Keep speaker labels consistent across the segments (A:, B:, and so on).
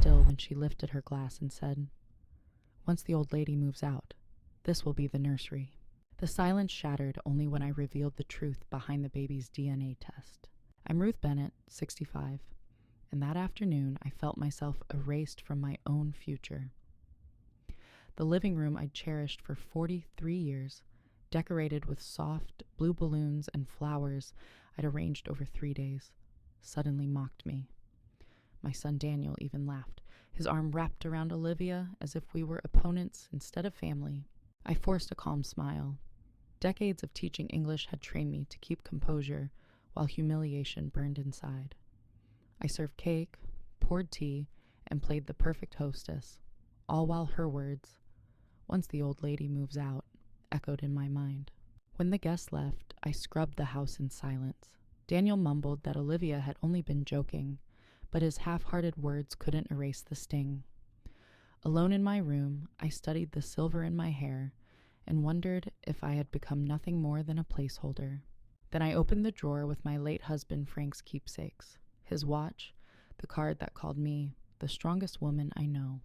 A: still when she lifted her glass and said, "Once the old lady moves out, this will be the nursery." The silence shattered only when I revealed the truth behind the baby's DNA test. I'm Ruth Bennett, 65, and that afternoon I felt myself erased from my own future. The living room I'd cherished for 43 years, decorated with soft blue balloons and flowers I'd arranged over 3 days, suddenly mocked me. My son Daniel even laughed, his arm wrapped around Olivia as if we were opponents instead of family. I forced a calm smile. Decades of teaching English had trained me to keep composure while humiliation burned inside. I served cake, poured tea, and played the perfect hostess, all while her words, "Once the old lady moves out," echoed in my mind. When the guests left, I scrubbed the house in silence. Daniel mumbled that Olivia had only been joking, but his half-hearted words couldn't erase the sting. Alone in my room, I studied the silver in my hair and wondered if I had become nothing more than a placeholder. Then I opened the drawer with my late husband Frank's keepsakes, his watch, the card that called me the strongest woman I know.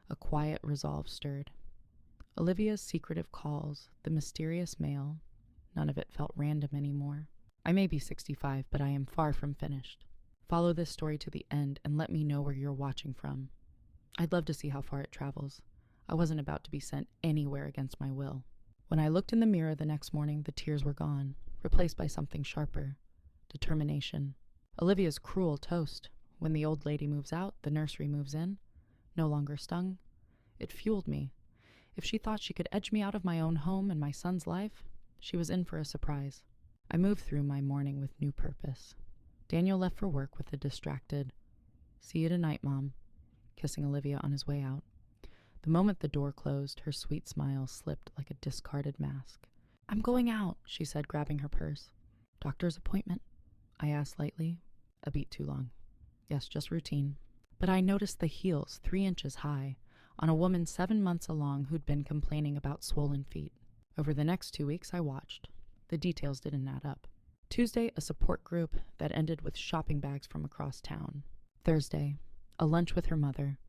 A: A quiet resolve stirred. Olivia's secretive calls, the mysterious mail, none of it felt random anymore. I may be 65, but I am far from finished. Follow this story to the end and let me know where you're watching from. I'd love to see how far it travels. I wasn't about to be sent anywhere against my will. When I looked in the mirror the next morning, the tears were gone, replaced by something sharper: determination. Olivia's cruel toast, "When the old lady moves out, the nursery moves in," no longer stung. It fueled me. If she thought she could edge me out of my own home and my son's life, she was in for a surprise. I moved through my morning with new purpose. Daniel left for work with a distracted, "See you tonight, Mom," kissing Olivia on his way out. The moment the door closed, her sweet smile slipped like a discarded mask. "I'm going out," she said, grabbing her purse. "Doctor's appointment?" I asked lightly. A beat too long. "Yes, just routine." But I noticed the heels 3 inches high on a woman 7 months along who'd been complaining about swollen feet. Over the next 2 weeks, I watched. The details didn't add up. Tuesday, a support group that ended with shopping bags from across town. Thursday, a lunch with her mother,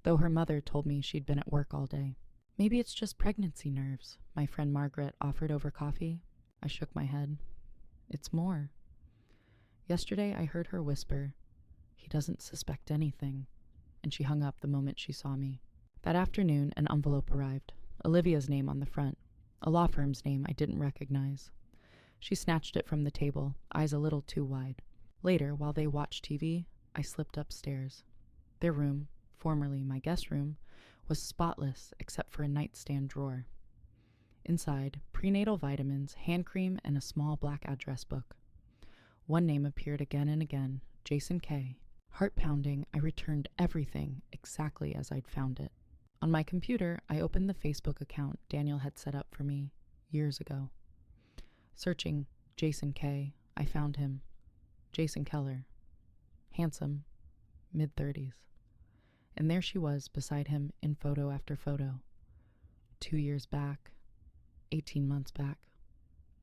A: though her mother told me she'd been at work all day. "Maybe it's just pregnancy nerves," my friend Margaret offered over coffee. I shook my head. "It's more." Yesterday, I heard her whisper, "He doesn't suspect anything," and she hung up the moment she saw me. That afternoon, an envelope arrived, Olivia's name on the front, a law firm's name I didn't recognize. She snatched it from the table, eyes a little too wide. Later, while they watched TV, I slipped upstairs. Their room, formerly my guest room, was spotless except for a nightstand drawer. Inside, prenatal vitamins, hand cream, and a small black address book. One name appeared again and again, Jason K. Heart pounding, I returned everything exactly as I'd found it. On my computer, I opened the Facebook account Daniel had set up for me years ago. Searching Jason K., I found him. Jason Keller. Handsome, mid-30s. And there she was beside him in photo after photo. 2 years back, 18 months back,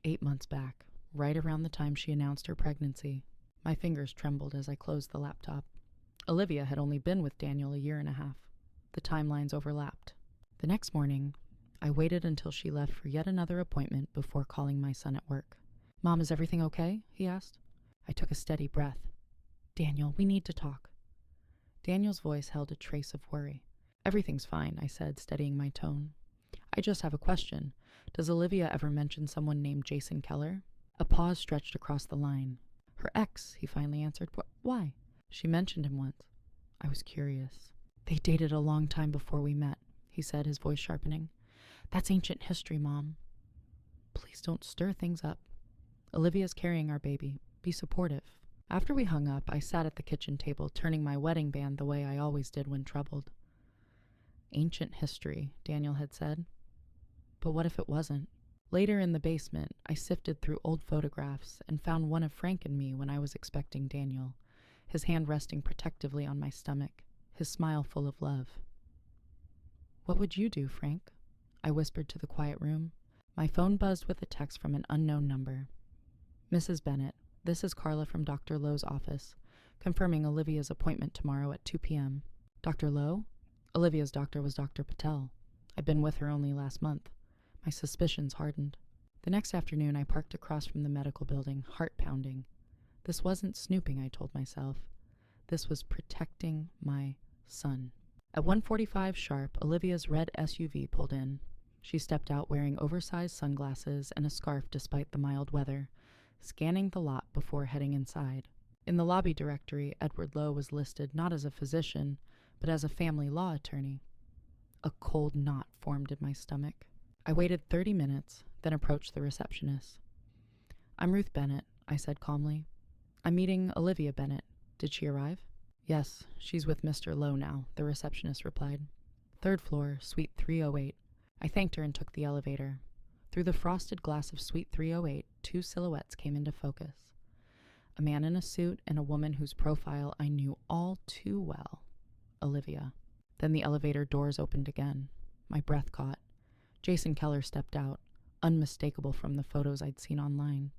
A: 8 months back, right around the time she announced her pregnancy. My fingers trembled as I closed the laptop. Olivia had only been with Daniel a year and a half. The timelines overlapped. The next morning, I waited until she left for yet another appointment before calling my son at work. "Mom, is everything okay?" he asked. I took a steady breath. "Daniel, we need to talk." Daniel's voice held a trace of worry. "Everything's fine," I said, steadying my tone. "I just have a question. Does Olivia ever mention someone named Jason Keller?" A pause stretched across the line. "Her ex," he finally answered. "Why?" "She mentioned him once." I was curious. "They dated a long time before we met," he said, his voice sharpening. "That's ancient history, Mom." "Please don't stir things up. Olivia's carrying our baby. Be supportive." After we hung up, I sat at the kitchen table, turning my wedding band the way I always did when troubled. "Ancient history," Daniel had said. But what if it wasn't? Later in the basement, I sifted through old photographs and found one of Frank and me when I was expecting Daniel, his hand resting protectively on my stomach, his smile full of love. "What would you do, Frank?" I whispered to the quiet room. My phone buzzed with a text from an unknown number. "Mrs. Bennett, this is Carla from Dr. Lowe's office. confirming Olivia's appointment tomorrow at 2 p.m. Dr. Lowe? Olivia's doctor was Dr. Patel. I'd been with her only last month. My suspicions hardened. The next afternoon, I parked across from the medical building, heart pounding. This wasn't snooping, I told myself. This was protecting my son. At 1:45 sharp, Olivia's red SUV pulled in. She stepped out wearing oversized sunglasses and a scarf despite the mild weather, scanning the lot before heading inside. In the lobby directory, Edward Lowe was listed not as a physician, but as a family law attorney. A cold knot formed in my stomach. I waited 30 minutes, then approached the receptionist. "I'm Ruth Bennett," I said calmly. "I'm meeting Olivia Bennett. Did she arrive?" "Yes, she's with Mr. Lowe now," the receptionist replied. "Third floor, suite 308. I thanked her and took the elevator. Through the frosted glass of suite 308, two silhouettes came into focus. A man in a suit and a woman whose profile I knew all too well. Olivia. Then the elevator doors opened again. My breath caught. Jason Keller stepped out, unmistakable from the photos I'd seen online.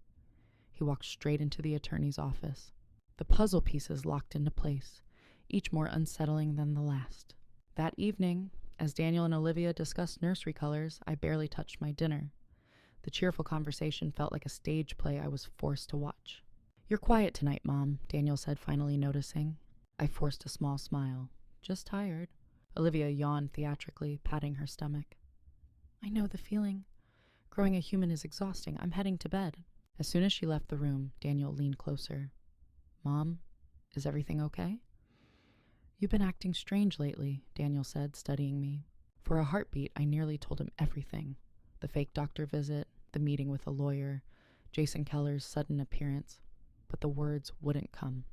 A: He walked straight into the attorney's office. The puzzle pieces locked into place, each more unsettling than the last. That evening, as Daniel and Olivia discussed nursery colors, I barely touched my dinner. The cheerful conversation felt like a stage play I was forced to watch. "You're quiet tonight, Mom," Daniel said, finally noticing. I forced a small smile. "Just tired." Olivia yawned theatrically, patting her stomach. "I know the feeling. Growing a human is exhausting. I'm heading to bed." As soon as she left the room, Daniel leaned closer. "Mom, is everything okay?" "You've been acting strange lately," Daniel said, studying me. For a heartbeat, I nearly told him everything. The fake doctor visit, the meeting with a lawyer, Jason Keller's sudden appearance. But the words wouldn't come.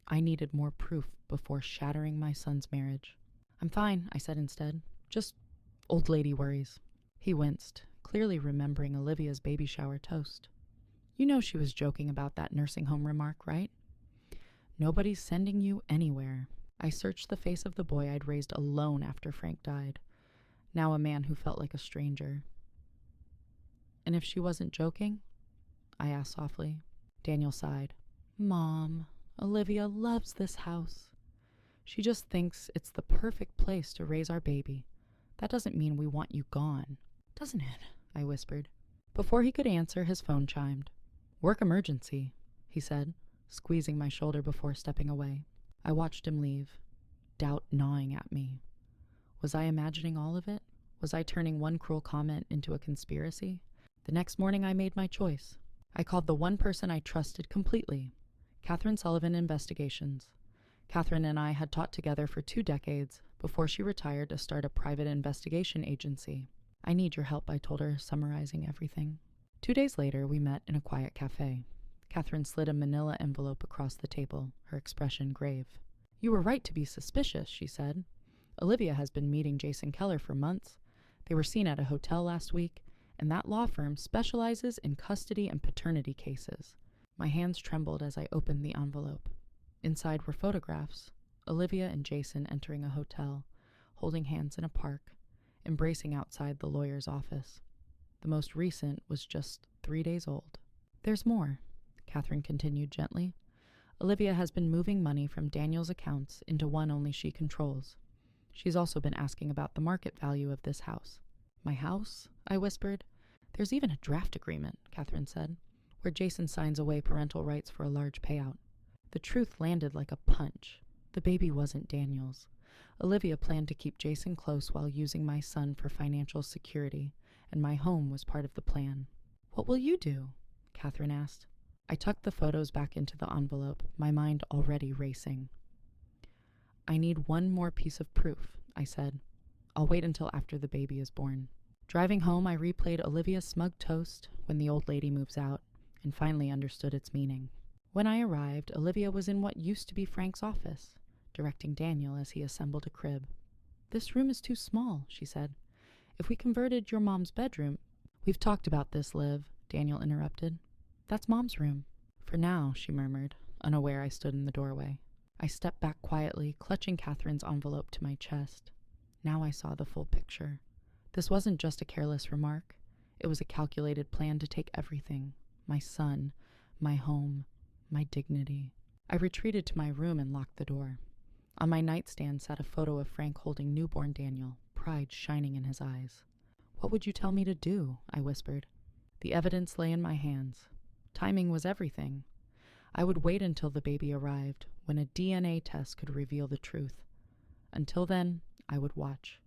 A: I needed more proof before shattering my son's marriage. "I'm fine," I said instead. "Just old lady worries." He winced, clearly remembering Olivia's baby shower toast. "You know she was joking about that nursing home remark, right? Nobody's sending you anywhere." I searched the face of the boy I'd raised alone after Frank died, now a man who felt like a stranger. "And if she wasn't joking?" I asked softly. Daniel sighed. "Mom, Olivia loves this house. She just thinks it's the perfect place to raise our baby. That doesn't mean we want you gone, doesn't it?" I whispered. Before he could answer, his phone chimed. "Work emergency," he said, squeezing my shoulder before stepping away. I watched him leave, doubt gnawing at me. Was I imagining all of it? Was I turning one cruel comment into a conspiracy? The next morning I made my choice. I called the one person I trusted completely, Catherine Sullivan Investigations. Catherine and I had taught together for 2 decades before she retired to start a private investigation agency. "I need your help," I told her, summarizing everything. 2 days later, we met in a quiet cafe. Catherine slid a manila envelope across the table, her expression grave. "You were right to be suspicious," she said. "Olivia has been meeting Jason Keller for months. They were seen at a hotel last week, and that law firm specializes in custody and paternity cases." My hands trembled as I opened the envelope. Inside were photographs, Olivia and Jason entering a hotel, holding hands in a park, embracing outside the lawyer's office. The most recent was just 3 days old. "There's more," Catherine continued gently. "Olivia has been moving money from Daniel's accounts into one only she controls. She's also been asking about the market value of this house." "My house?" I whispered. "There's even a draft agreement," Catherine said, "where Jason signs away parental rights for a large payout." The truth landed like a punch. The baby wasn't Daniel's. Olivia planned to keep Jason close while using my son for financial security, and my home was part of the plan. "What will you do?" Catherine asked. I tucked the photos back into the envelope, my mind already racing. "I need one more piece of proof," I said. "I'll wait until after the baby is born." Driving home, I replayed Olivia's smug toast, "When the old lady moves out," and finally understood its meaning. When I arrived, Olivia was in what used to be Frank's office, directing Daniel as he assembled a crib. "This room is too small," she said. "If we converted your mom's bedroom—" "We've talked about this, Liv," Daniel interrupted. "That's Mom's room." "For now," she murmured, unaware I stood in the doorway. I stepped back quietly, clutching Catherine's envelope to my chest. Now I saw the full picture. This wasn't just a careless remark. It was a calculated plan to take everything. My son, my home, my dignity. I retreated to my room and locked the door. On my nightstand sat a photo of Frank holding newborn Daniel, pride shining in his eyes. "What would you tell me to do?" I whispered. The evidence lay in my hands. Timing was everything. I would wait until the baby arrived, when a DNA test could reveal the truth. Until then, I would watch.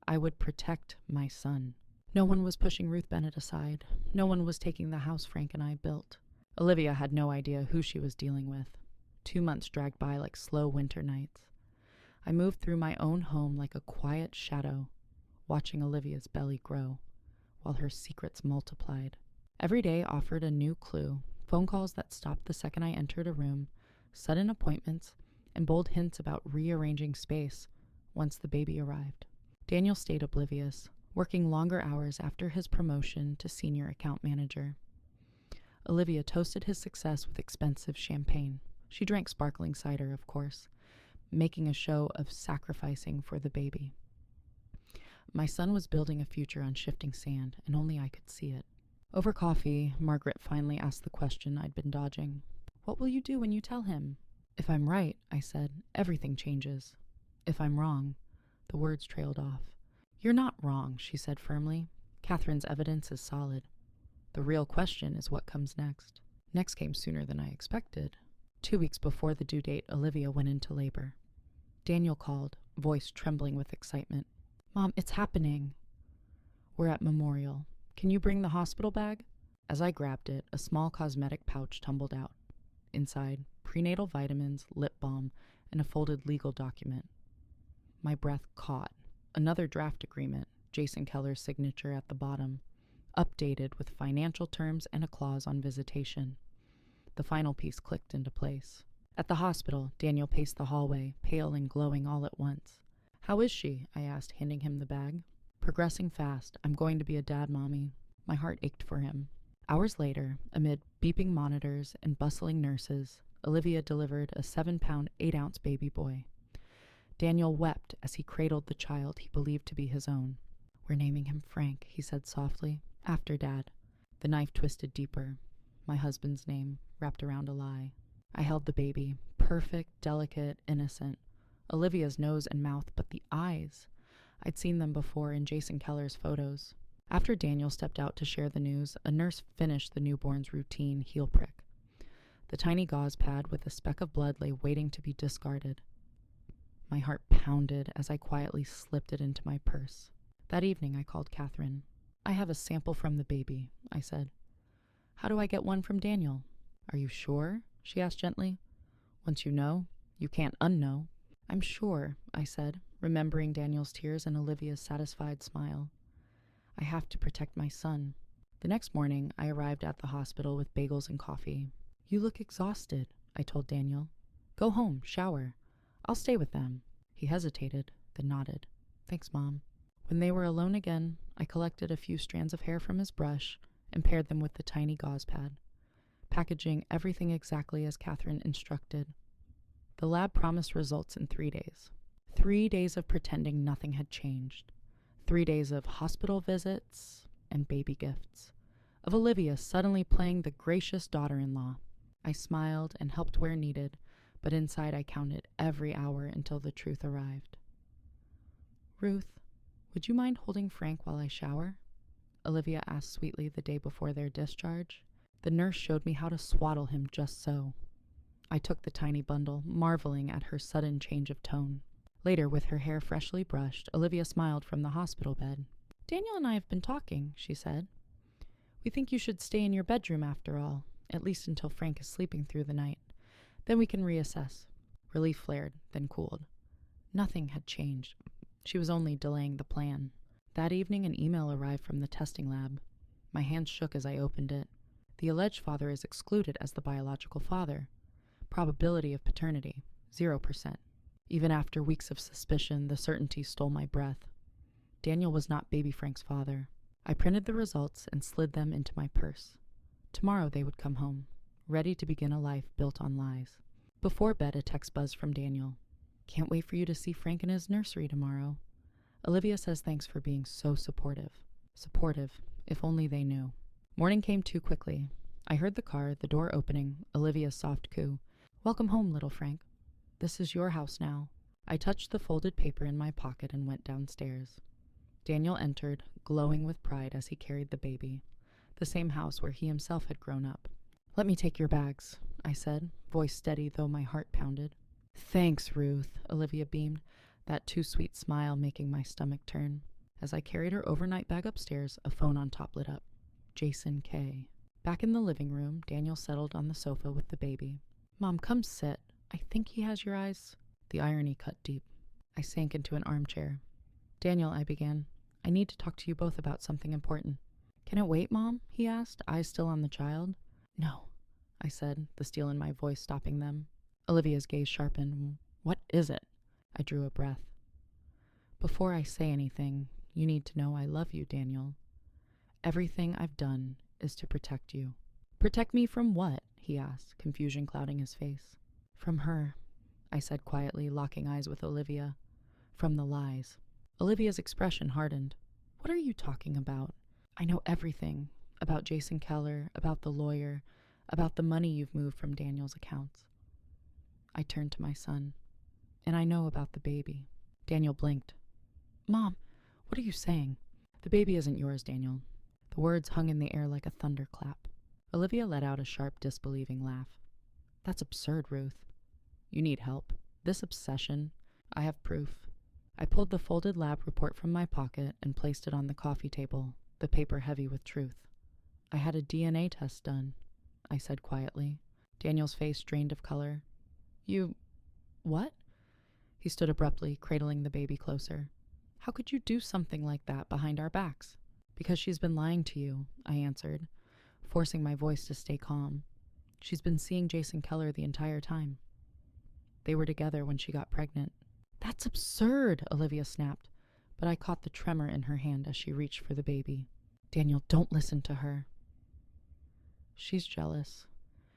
A: I would protect my son. No one was pushing Ruth Bennett aside. No one was taking the house Frank and I built. Olivia had no idea who she was dealing with. 2 months dragged by like slow winter nights. I moved through my own home like a quiet shadow, watching Olivia's belly grow, while her secrets multiplied. Every day offered a new clue, phone calls that stopped the second I entered a room, sudden appointments, and bold hints about rearranging space once the baby arrived. Daniel stayed oblivious, working longer hours after his promotion to senior account manager. Olivia toasted his success with expensive champagne. She drank sparkling cider, of course, making a show of sacrificing for the baby. My son was building a future on shifting sand, and only I could see it. Over coffee, Margaret finally asked the question I'd been dodging. "What will you do when you tell him?" "If I'm right," I said, "everything changes. If I'm wrong," the words trailed off. "You're not wrong," she said firmly. "Catherine's evidence is solid. The real question is what comes next." Next came sooner than I expected. 2 weeks before the due date, Olivia went into labor. Daniel called, voice trembling with excitement. "Mom, it's happening." "We're at Memorial. Can you bring the hospital bag?" As I grabbed it, a small cosmetic pouch tumbled out. Inside, prenatal vitamins, lip balm, and a folded legal document. My breath caught. Another draft agreement, Jason Keller's signature at the bottom, updated with financial terms and a clause on visitation. The final piece clicked into place. At the hospital, Daniel paced the hallway, pale and glowing all at once. "How is she?" I asked, handing him the bag. "Progressing fast. I'm going to be a dad, Mommy." My heart ached for him. Hours later, amid beeping monitors and bustling nurses, Olivia delivered a 7-pound, 8-ounce baby boy. Daniel wept as he cradled the child he believed to be his own. "We're naming him Frank," he said softly. "After Dad." The knife twisted deeper. My husband's name, wrapped around a lie. I held the baby, perfect, delicate, innocent. Olivia's nose and mouth, but the eyes. I'd seen them before in Jason Keller's photos. After Daniel stepped out to share the news, a nurse finished the newborn's routine heel prick. The tiny gauze pad with a speck of blood lay waiting to be discarded. My heart pounded as I quietly slipped it into my purse. That evening I called Catherine. "I have a sample from the baby," I said. "How do I get one from Daniel?" "Are you sure?" she asked gently. "Once you know, you can't unknow." "I'm sure," I said, remembering Daniel's tears and Olivia's satisfied smile. "I have to protect my son." The next morning, I arrived at the hospital with bagels and coffee. "You look exhausted," I told Daniel. "Go home, shower. I'll stay with them." He hesitated, then nodded. "Thanks, Mom." When they were alone again, I collected a few strands of hair from his brush and paired them with the tiny gauze pad, packaging everything exactly as Catherine instructed. The lab promised results in 3 days. 3 days of pretending nothing had changed. 3 days of hospital visits and baby gifts. Of Olivia suddenly playing the gracious daughter-in-law. I smiled and helped where needed, but inside I counted every hour until the truth arrived. "Ruth, would you mind holding Frank while I shower?" Olivia asked sweetly the day before their discharge. The nurse showed me how to swaddle him just so. I took the tiny bundle, marveling at her sudden change of tone. Later, with her hair freshly brushed, Olivia smiled from the hospital bed. "Daniel and I have been talking," she said. "We think you should stay in your bedroom after all, at least until Frank is sleeping through the night. Then we can reassess." Relief flared, then cooled. Nothing had changed. She was only delaying the plan. That evening, an email arrived from the testing lab. My hands shook as I opened it. The alleged father is excluded as the biological father. Probability of paternity, 0%. Even after weeks of suspicion, the certainty stole my breath. Daniel was not baby Frank's father. I printed the results and slid them into my purse. Tomorrow they would come home, ready to begin a life built on lies. Before bed, a text buzzed from Daniel. "Can't wait for you to see Frank in his nursery tomorrow. Olivia says thanks for being so supportive." Supportive, if only they knew. Morning came too quickly. I heard the car, the door opening, Olivia's soft coo. Welcome home, little Frank. This is your house now. I touched the folded paper in my pocket and went downstairs. Daniel entered, glowing with pride as he carried the baby, the same house where he himself had grown up. Let me take your bags, I said, voice steady though my heart pounded. Thanks, Ruth, Olivia beamed, that too sweet smile making my stomach turn. As I carried her overnight bag upstairs, a phone on top lit up. Jason K. Back in the living room, Daniel settled on the sofa with the baby. Mom, come sit. I think he has your eyes. The irony cut deep. I sank into an armchair. Daniel, I began, I need to talk to you both about something important. Can it wait, Mom? He asked, eyes still on the child. No, I said, the steel in my voice stopping them. Olivia's gaze sharpened. What is it? I drew a breath. Before I say anything, you need to know I love you, Daniel. Everything I've done is to protect you. Protect me from what? He asked, confusion clouding his face. From her, I said quietly, locking eyes with Olivia. From the lies. Olivia's expression hardened. What are you talking about? I know everything. About Jason Keller, about the lawyer, about the money you've moved from Daniel's accounts. I turned to my son. And I know about the baby. Daniel blinked. Mom, what are you saying? The baby isn't yours, Daniel. The words hung in the air like a thunderclap. Olivia let out a sharp, disbelieving laugh. That's absurd, Ruth. You need help. This obsession. I have proof. I pulled the folded lab report from my pocket and placed it on the coffee table, the paper heavy with truth. I had a DNA test done, I said quietly. Daniel's face drained of color. You... what? He stood abruptly, cradling the baby closer. How could you do something like that behind our backs? Because she's been lying to you, I answered, forcing my voice to stay calm. She's been seeing Jason Keller the entire time. They were together when she got pregnant. That's absurd, Olivia snapped, but I caught the tremor in her hand as she reached for the baby. Daniel, don't listen to her. She's jealous.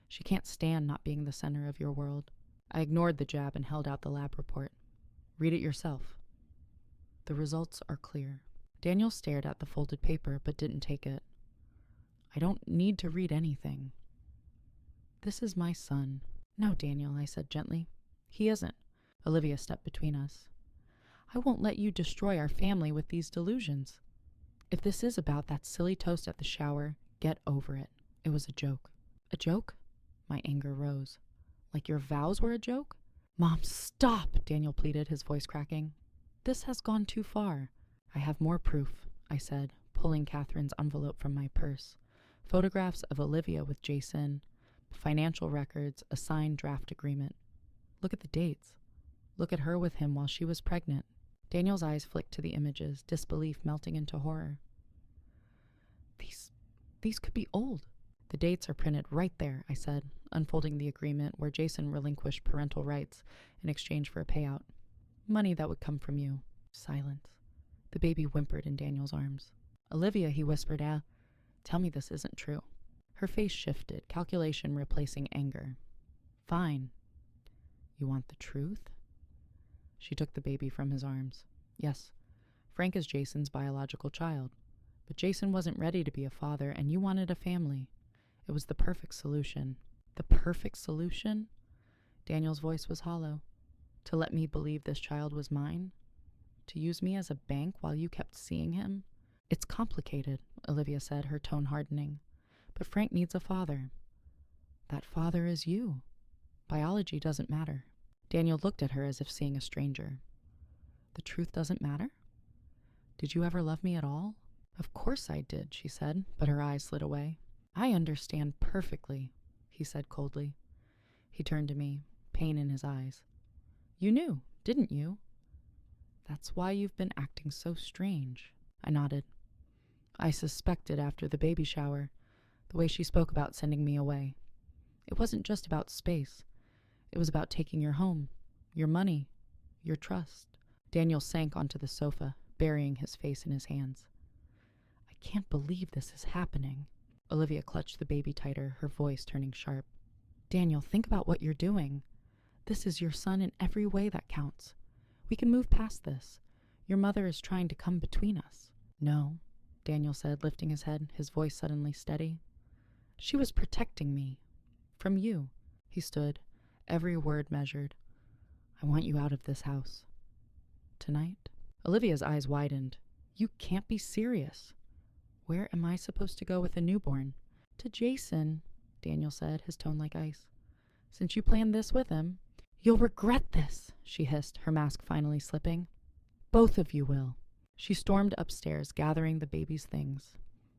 A: She can't stand not being the center of your world. I ignored the jab and held out the lab report. Read it yourself. The results are clear. Daniel stared at the folded paper but didn't take it. I don't need to read anything. This is my son. No, Daniel, I said gently. He isn't. Olivia stepped between us. I won't let you destroy our family with these delusions. If this is about that silly toast at the shower, get over it. It was a joke. A joke? My anger rose. Like your vows were a joke? Mom, stop, Daniel pleaded, his voice cracking. This has gone too far. I have more proof, I said, pulling Catherine's envelope from my purse. Photographs of Olivia with Jason, financial records, a signed draft agreement. Look at the dates. Look at her with him while she was pregnant. Daniel's eyes flicked to the images, disbelief melting into horror. These could be old. The dates are printed right there, I said, unfolding the agreement where Jason relinquished parental rights in exchange for a payout. Money that would come from you. Silence. The baby whimpered in Daniel's arms. Olivia, he whispered, tell me this isn't true. Her face shifted, calculation replacing anger. Fine. You want the truth? She took the baby from his arms. Yes, Frank is Jason's biological child. But Jason wasn't ready to be a father, and you wanted a family. It was the perfect solution. The perfect solution? Daniel's voice was hollow. To let me believe this child was mine? To use me as a bank while you kept seeing him? It's complicated, Olivia said, her tone hardening. But Frank needs a father. That father is you. Biology doesn't matter. Daniel looked at her as if seeing a stranger. The truth doesn't matter? Did you ever love me at all? Of course I did, she said, but her eyes slid away. I understand perfectly, he said coldly. He turned to me, pain in his eyes. You knew, didn't you? That's why you've been acting so strange. I nodded. I suspected after the baby shower, the way she spoke about sending me away. It wasn't just about space. It was about taking your home, your money, your trust. Daniel sank onto the sofa, burying his face in his hands. I can't believe this is happening. Olivia clutched the baby tighter, her voice turning sharp. Daniel, think about what you're doing. This is your son in every way that counts. We can move past this. Your mother is trying to come between us. No, Daniel said, lifting his head, his voice suddenly steady. She was protecting me. From you. He stood, every word measured. I want you out of this house. Tonight? Olivia's eyes widened. You can't be serious. Where am I supposed to go with a newborn? To Jason, Daniel said, his tone like ice. Since you planned this with him, you'll regret this, she hissed, her mask finally slipping. Both of you will. She stormed upstairs, gathering the baby's things.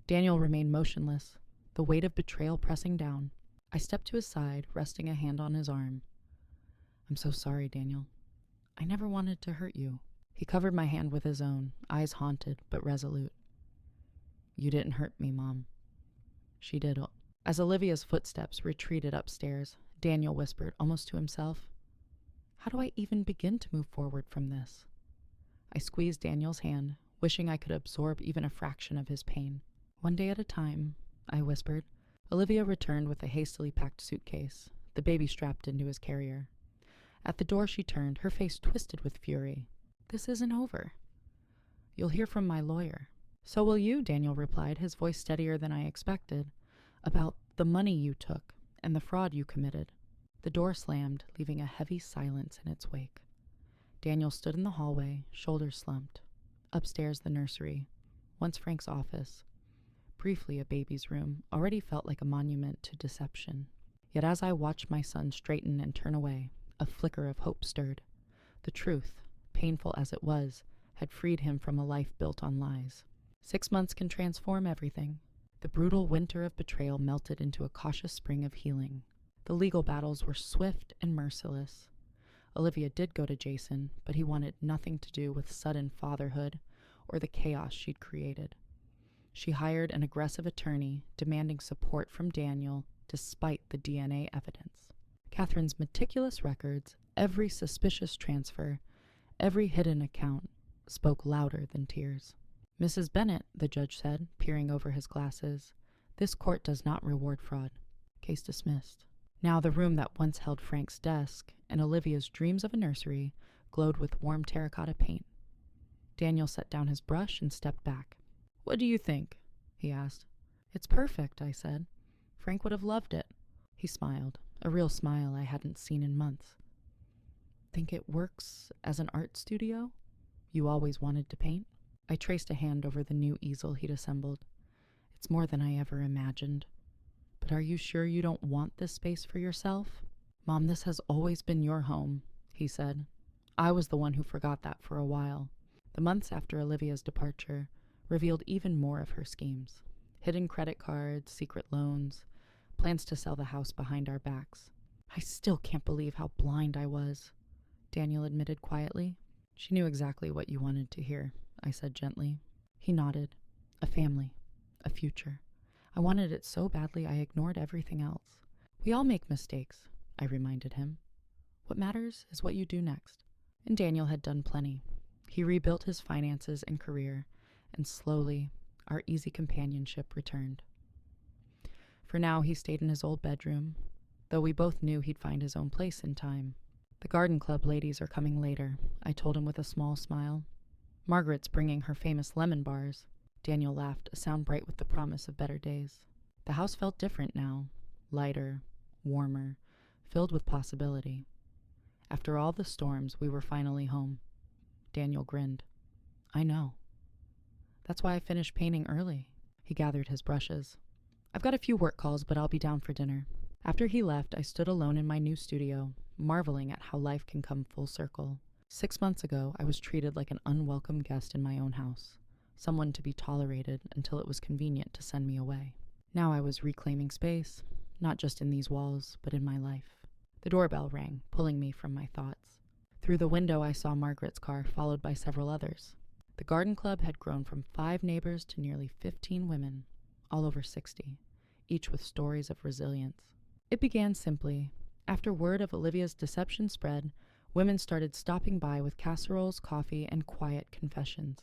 A: Daniel remained motionless, the weight of betrayal pressing down. I stepped to his side, resting a hand on his arm. I'm so sorry, Daniel. I never wanted to hurt you. He covered my hand with his own, eyes haunted but resolute. You didn't hurt me, Mom. She did. As Olivia's footsteps retreated upstairs, Daniel whispered, almost to himself, How do I even begin to move forward from this? I squeezed Daniel's hand, wishing I could absorb even a fraction of his pain. One day at a time, I whispered. Olivia returned with a hastily packed suitcase, the baby strapped into his carrier. At the door she turned, her face twisted with fury. This isn't over. You'll hear from my lawyer. So will you, Daniel replied, his voice steadier than I expected, about the money you took and the fraud you committed. The door slammed, leaving a heavy silence in its wake. Daniel stood in the hallway, shoulders slumped. Upstairs, the nursery, once Frank's office, briefly a baby's room, already felt like a monument to deception. Yet as I watched my son straighten and turn away, a flicker of hope stirred. The truth, painful as it was, had freed him from a life built on lies. 6 months can transform everything. The brutal winter of betrayal melted into a cautious spring of healing. The legal battles were swift and merciless. Olivia did go to Jason, but he wanted nothing to do with sudden fatherhood or the chaos she'd created. She hired an aggressive attorney, demanding support from Daniel despite the DNA evidence. Catherine's meticulous records, every suspicious transfer, every hidden account, spoke louder than tears. Mrs. Bennett, the judge said, peering over his glasses, this court does not reward fraud. Case dismissed. Now the room that once held Frank's desk and Olivia's dreams of a nursery glowed with warm terracotta paint. Daniel set down his brush and stepped back. What do you think? He asked. It's perfect, I said. Frank would have loved it. He smiled, a real smile I hadn't seen in months. Think it works as an art studio? You always wanted to paint? I traced a hand over the new easel he'd assembled. It's more than I ever imagined. But are you sure you don't want this space for yourself? Mom, this has always been your home, he said. I was the one who forgot that for a while. The months after Olivia's departure revealed even more of her schemes. Hidden credit cards, secret loans, plans to sell the house behind our backs. I still can't believe how blind I was, Daniel admitted quietly. She knew exactly what you wanted to hear, I said gently. He nodded. A family. A future. I wanted it so badly I ignored everything else. We all make mistakes, I reminded him. What matters is what you do next. And Daniel had done plenty. He rebuilt his finances and career, and slowly, our easy companionship returned. For now, he stayed in his old bedroom, though we both knew he'd find his own place in time. The garden club ladies are coming later, I told him with a small smile. Margaret's bringing her famous lemon bars. Daniel laughed, a sound bright with the promise of better days. The house felt different now, lighter, warmer, filled with possibility. After all the storms, we were finally home. Daniel grinned. I know. That's why I finished painting early. He gathered his brushes. I've got a few work calls, but I'll be down for dinner. After he left, I stood alone in my new studio, marveling at how life can come full circle. 6 months ago, I was treated like an unwelcome guest in my own house, someone to be tolerated until it was convenient to send me away. Now I was reclaiming space, not just in these walls, but in my life. The doorbell rang, pulling me from my thoughts. Through the window, I saw Margaret's car, followed by several others. The garden club had grown from 5 neighbors to nearly 15 women, all over 60, each with stories of resilience. It began simply. After word of Olivia's deception spread, women started stopping by with casseroles, coffee, and quiet confessions.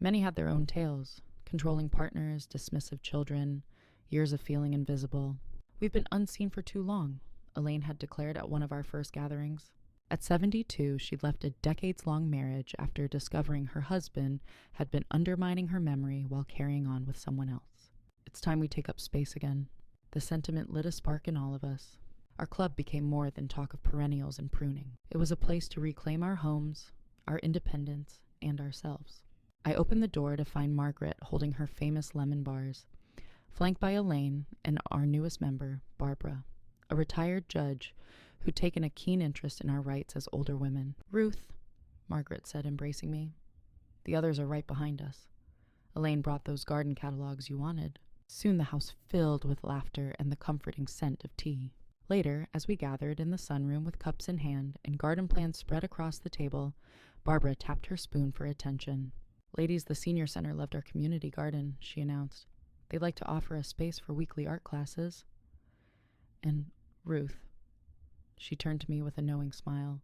A: Many had their own tales, controlling partners, dismissive children, years of feeling invisible. We've been unseen for too long, Elaine had declared at one of our first gatherings. At 72, she'd left a decades-long marriage after discovering her husband had been undermining her memory while carrying on with someone else. It's time we take up space again. The sentiment lit a spark in all of us. Our club became more than talk of perennials and pruning. It was a place to reclaim our homes, our independence, and ourselves. I opened the door to find Margaret holding her famous lemon bars, flanked by Elaine and our newest member, Barbara, a retired judge who'd taken a keen interest in our rights as older women. "Ruth," Margaret said, embracing me. "The others are right behind us. Elaine brought those garden catalogs you wanted." Soon the house filled with laughter and the comforting scent of tea. Later, as we gathered in the sunroom with cups in hand and garden plants spread across the table, Barbara tapped her spoon for attention. "Ladies, the senior center loved our community garden," she announced. "They'd like to offer a space for weekly art classes." "And, Ruth," she turned to me with a knowing smile,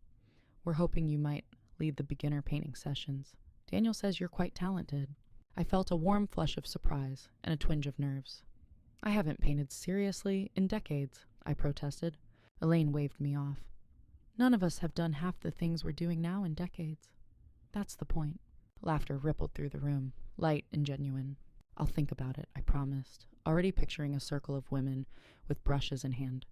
A: "we're hoping you might lead the beginner painting sessions. Daniel says you're quite talented." I felt a warm flush of surprise and a twinge of nerves. "I haven't painted seriously in decades," I protested. Elaine waved me off. "None of us have done half the things we're doing now in decades. That's the point." Laughter rippled through the room, light and genuine. "I'll think about it," I promised, already picturing a circle of women with brushes in hand,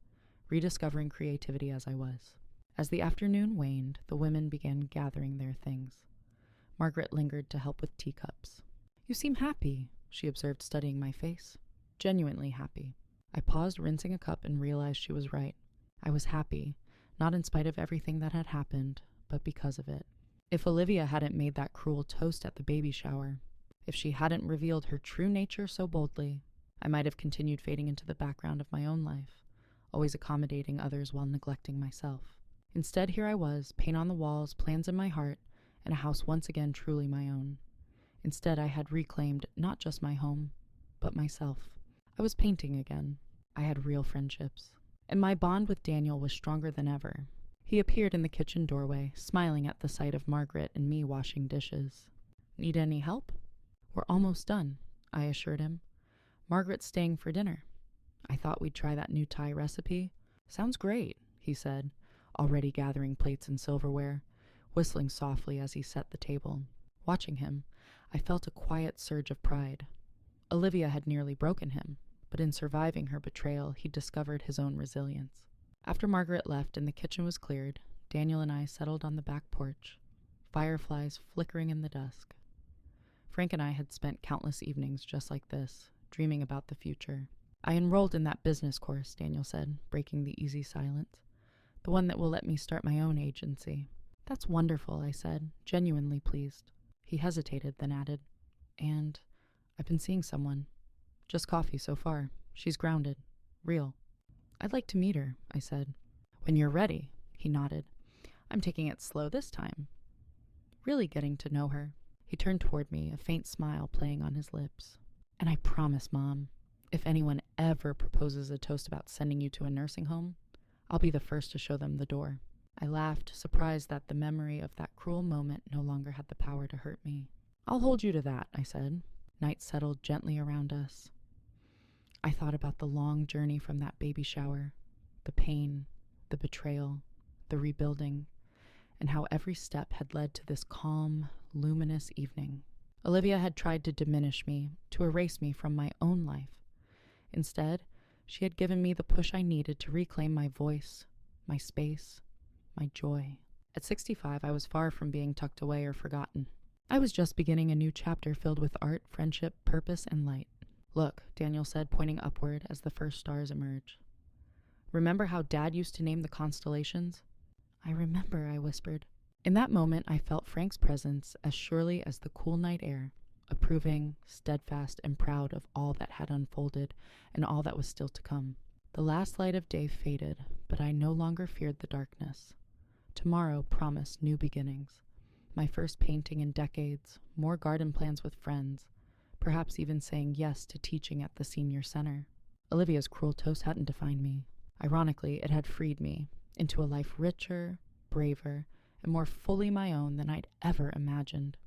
A: rediscovering creativity as I was. As the afternoon waned, the women began gathering their things. Margaret lingered to help with teacups. "You seem happy," she observed, studying my face. "Genuinely happy." I paused, rinsing a cup, and realized she was right. I was happy, not in spite of everything that had happened, but because of it. If Olivia hadn't made that cruel toast at the baby shower, if she hadn't revealed her true nature so boldly, I might have continued fading into the background of my own life, always accommodating others while neglecting myself. Instead, here I was, paint on the walls, plans in my heart, and a house once again truly my own. Instead, I had reclaimed not just my home, but myself. I was painting again. I had real friendships. And my bond with Daniel was stronger than ever. He appeared in the kitchen doorway, smiling at the sight of Margaret and me washing dishes. "Need any help?" "We're almost done," I assured him. "Margaret's staying for dinner. I thought we'd try that new Thai recipe." "Sounds great," he said, already gathering plates and silverware, whistling softly as he set the table. Watching him, I felt a quiet surge of pride. Olivia had nearly broken him, but in surviving her betrayal, he discovered his own resilience. After Margaret left and the kitchen was cleared, Daniel and I settled on the back porch, fireflies flickering in the dusk. Frank and I had spent countless evenings just like this, dreaming about the future. "I enrolled in that business course," Daniel said, breaking the easy silence. "The one that will let me start my own agency." "That's wonderful," I said, genuinely pleased. He hesitated, then added, "And I've been seeing someone. Just coffee so far. She's grounded. Real." "I'd like to meet her," I said. "When you're ready," he nodded. "I'm taking it slow this time. Really getting to know her." He turned toward me, a faint smile playing on his lips. "And I promise, Mom, if anyone ever proposes a toast about sending you to a nursing home, I'll be the first to show them the door." I laughed, surprised that the memory of that cruel moment no longer had the power to hurt me. "I'll hold you to that," I said. Night settled gently around us. I thought about the long journey from that baby shower, the pain, the betrayal, the rebuilding, and how every step had led to this calm, luminous evening. Olivia had tried to diminish me, to erase me from my own life. Instead, she had given me the push I needed to reclaim my voice, my space, my joy. At 65, I was far from being tucked away or forgotten. I was just beginning a new chapter filled with art, friendship, purpose, and light. "Look," Daniel said, pointing upward as the first stars emerged. "Remember how Dad used to name the constellations?" "I remember," I whispered. In that moment, I felt Frank's presence as surely as the cool night air, approving, steadfast, and proud of all that had unfolded and all that was still to come. The last light of day faded, but I no longer feared the darkness. Tomorrow promised new beginnings. My first painting in decades, more garden plans with friends, perhaps even saying yes to teaching at the senior center. Olivia's cruel toast hadn't defined me. Ironically, it had freed me into a life richer, braver, and more fully my own than I'd ever imagined.